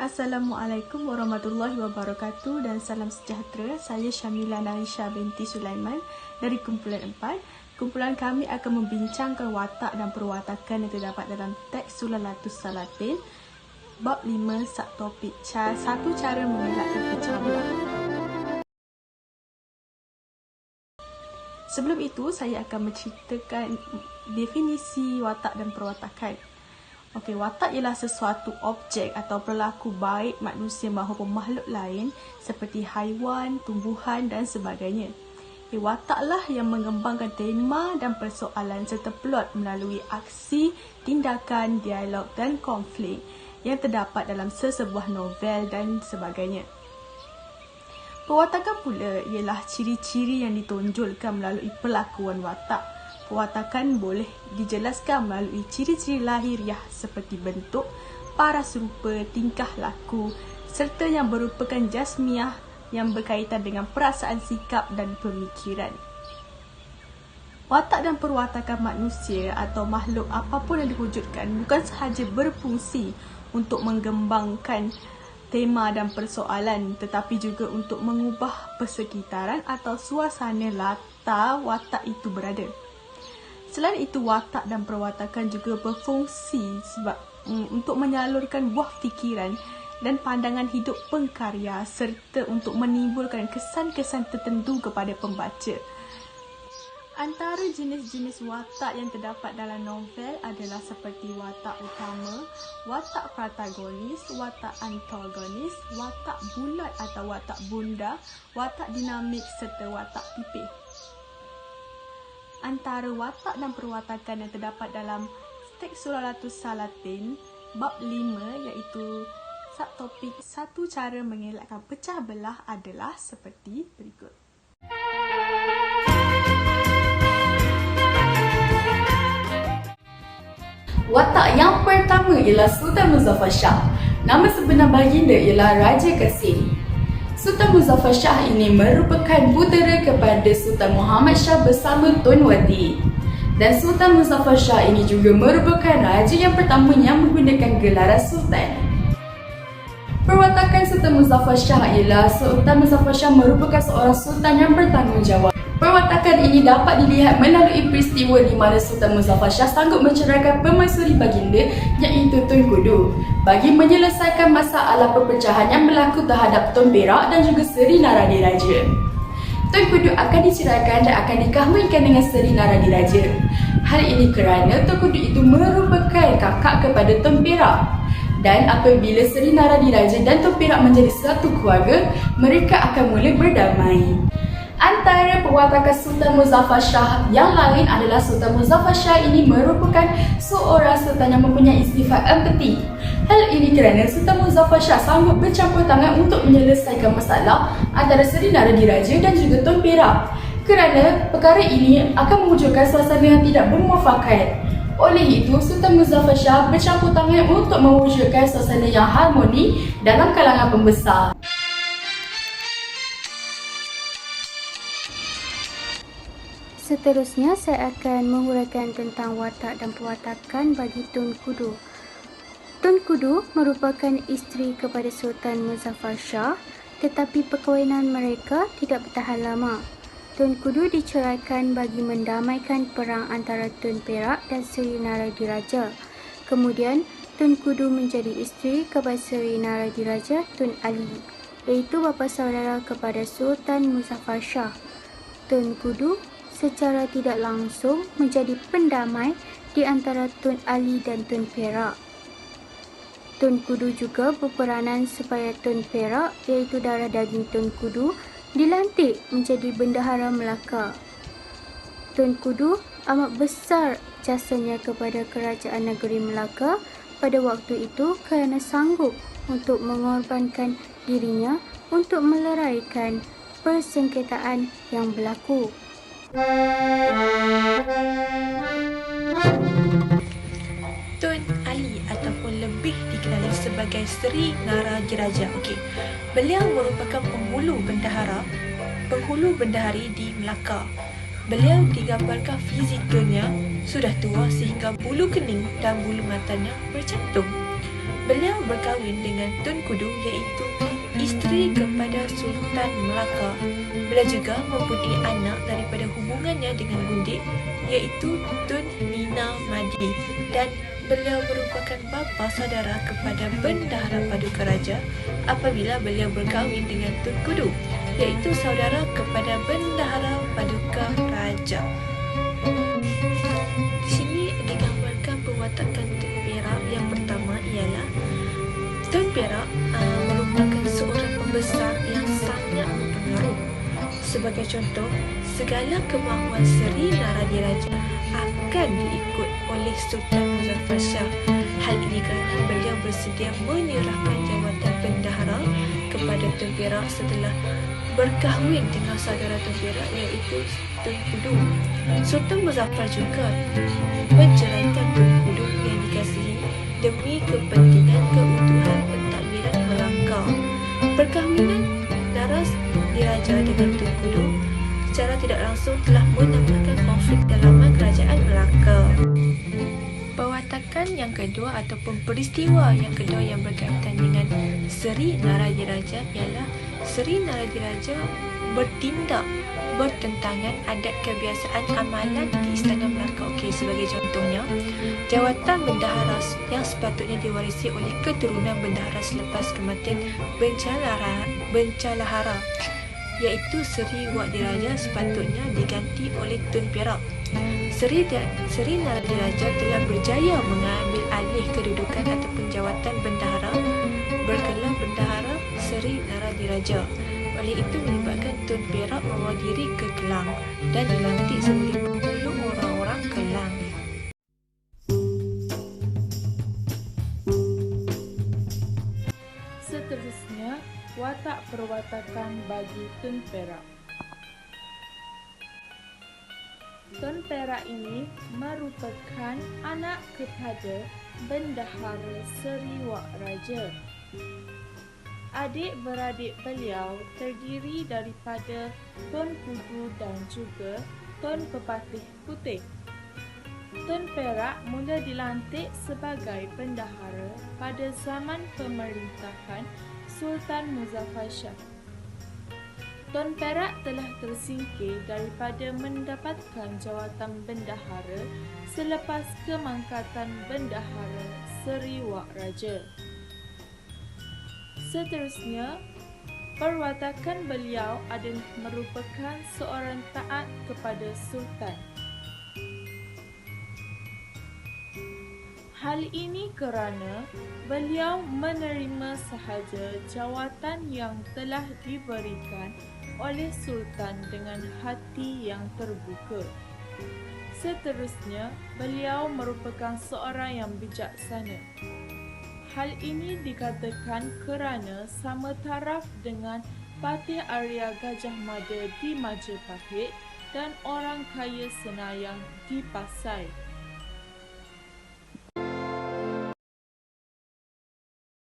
Assalamualaikum warahmatullahi wabarakatuh dan salam sejahtera. Saya Syamila Narisha binti Sulaiman dari kumpulan 4. Kumpulan kami akan membincangkan watak dan perwatakan yang terdapat dalam teks Sulalatus Salatin bab 5 subtopik satu cara mengelakkan pecah belah. Sebelum itu, saya akan menceritakan definisi watak dan perwatakan. Okey, watak ialah sesuatu objek atau perilaku baik manusia maupun makhluk lain seperti haiwan, tumbuhan dan sebagainya. Wataklah yang mengembangkan tema dan persoalan serta plot melalui aksi, tindakan, dialog dan konflik yang terdapat dalam sesebuah novel dan sebagainya. Perwatakan pula ialah ciri-ciri yang ditonjolkan melalui perlakuan watak. Perwatakan boleh dijelaskan melalui ciri-ciri lahiriah seperti bentuk, paras rupa, tingkah laku serta yang merupakan jasmiah yang berkaitan dengan perasaan, sikap dan pemikiran. Watak dan perwatakan manusia atau makhluk apapun yang diwujudkan bukan sahaja berfungsi untuk mengembangkan tema dan persoalan tetapi juga untuk mengubah persekitaran atau suasana latar watak itu berada. Selain itu, watak dan perwatakan juga berfungsi untuk menyalurkan buah fikiran dan pandangan hidup pengkarya serta untuk menimbulkan kesan-kesan tertentu kepada pembaca. Antara jenis-jenis watak yang terdapat dalam novel adalah seperti watak utama, watak protagonis, watak antagonis, watak bulat atau watak bunda, watak dinamik serta watak pipih. Antara watak dan perwatakan yang terdapat dalam teks Sulalatus Salatin bab 5 iaitu subtopik satu cara mengelakkan pecah belah adalah seperti berikut. Watak yang pertama ialah Sultan Muzaffar Shah. Nama sebenar baginda ialah Raja Qasim. Sultan Muzaffar Shah ini merupakan putera kepada Sultan Muhammad Shah bersama Tun Wati. Dan Sultan Muzaffar Shah ini juga merupakan raja yang pertama yang menggunakan gelaran Sultan. Perwatakan Sultan Muzaffar Shah ialah Sultan Muzaffar Shah merupakan seorang sultan yang bertanggungjawab. Perwatakan ini dapat dilihat melalui peristiwa di mana Sultan Muzaffar Shah sanggup menceraikan permaisuri baginda iaitu Tun Kudu bagi menyelesaikan masalah perpecahan yang berlaku terhadap Tun Perak dan juga Seri Naradiraja. Tun Kudu akan diceraikan dan akan dikahwinkan dengan Seri Naradiraja. Hal ini kerana Tun Kudu itu merupakan kakak kepada Tun Perak. Dan apabila Seri Naradiraja dan Tun Perak menjadi satu keluarga, mereka akan mula berdamai. Antara perwatakan Sultan Muzaffar Shah yang lain adalah Sultan Muzaffar Shah ini merupakan seorang sultan yang mempunyai sifat empati. Hal ini kerana Sultan Muzaffar Shah sanggup bercampur tangan untuk menyelesaikan masalah antara Seri Naradiraja dan juga Tun Perak. Kerana perkara ini akan mewujudkan suasana yang tidak bermuafakat. Oleh itu, Sultan Muzaffar Shah bercampur tangan untuk mewujudkan suasana yang harmoni dalam kalangan pembesar. Seterusnya, saya akan menguraikan tentang watak dan perwatakan bagi Tun Kudu. Tun Kudu merupakan isteri kepada Sultan Muzaffar Shah, tetapi perkahwinan mereka tidak bertahan lama. Tun Kudu diceraikan bagi mendamaikan perang antara Tun Perak dan Seri Naradiraja. Kemudian, Tun Kudu menjadi isteri kepada Seri Naradiraja Tun Ali, iaitu bapa saudara kepada Sultan Muzaffar Shah. Tun Kudu secara tidak langsung menjadi pendamai di antara Tun Ali dan Tun Perak. Tun Kudu juga berperanan supaya Tun Perak, iaitu darah daging Tun Kudu, dilantik menjadi Bendahara Melaka. Tun Kudu amat besar jasanya kepada kerajaan negeri Melaka pada waktu itu kerana sanggup untuk mengorbankan dirinya untuk meleraikan persengketaan yang berlaku. Tun Ali ataupun lebih dikenali sebagai Seri Naradiraja. Beliau merupakan penghulu bendahari di Melaka. Beliau digambarkan fizikalnya sudah tua sehingga bulu kening dan bulu matanya bercantum. Beliau berkahwin dengan Tun Kudu iaitu isteri kepada Sultan Melaka. Beliau juga mempunyai anak daripada hubungannya dengan Gundik iaitu Tun Nina Madi, dan beliau merupakan bapa saudara kepada Bendahara Paduka Raja apabila beliau berkahwin dengan Tun Kudu iaitu saudara kepada Bendahara Paduka Raja. Di sini digambarkan perwatakan Tun Perak. Yang pertama ialah Tun Perak merupakan seorang pembesar yang sangat berpengaruh. Sebagai contoh, segala kemahuan Seri Naradiraja akan diikut oleh Sultan Muzaffar Shah. Hal ini kerana beliau bersedia menyerahkan jawatan bendahara kepada Tun Perak setelah berkahwin dengan saudara Tun Perak iaitu Tun Kudu. Sultan Muzaffar juga menceraikan Tun Kudu yang dikasihi demi kepentingan keutuhan pentadbiran Melaka. Perkahwinan Naras Diraja dengan Tun Kudu secara tidak langsung telah menambahkan konflik dalaman kerajaan Melaka. Perwatakan yang kedua ataupun peristiwa yang kedua yang berkaitan dengan Seri Naradiraja ialah Seri Naradiraja bertindak bertentangan adat kebiasaan amalan di Istana Melaka. Okey, sebagai contohnya, jawatan bendahara yang sepatutnya diwarisi oleh keturunan bendahara selepas kematian Bencalahara iaitu Seri Wak Diraja sepatutnya diganti oleh Tun Perak. Seri Naradiraja telah berjaya mengambil alih kedudukan ataupun jawatan bendahara bergelar Bendahara Seri Naradiraja. Oleh itu menyebabkan Tun Perak membawa diri ke Kelang dan dilantik sebagai penghulu orang-orang Kelang. Seterusnya, watak perwatakan bagi Tun Perak. Tun Perak ini merupakan anak kepada Bendahara Seri Wak Raja. Adik-beradik beliau terdiri daripada Tun Kudu dan juga Tun Pepatih Putih. Tun Perak mula dilantik sebagai bendahara pada zaman pemerintahan Sultan Muzaffar Shah. Tun Perak telah tersingkir daripada mendapatkan jawatan bendahara selepas kemangkatan Bendahara Seri Wak Raja. Seterusnya, perwatakan beliau adalah merupakan seorang taat kepada Sultan. Hal ini kerana beliau menerima sahaja jawatan yang telah diberikan oleh Sultan dengan hati yang terbuka. Seterusnya, beliau merupakan seorang yang bijaksana. Hal ini dikatakan kerana sama taraf dengan Patih Arya Gajah Mada di Majapahit dan orang kaya Senayang di Pasai.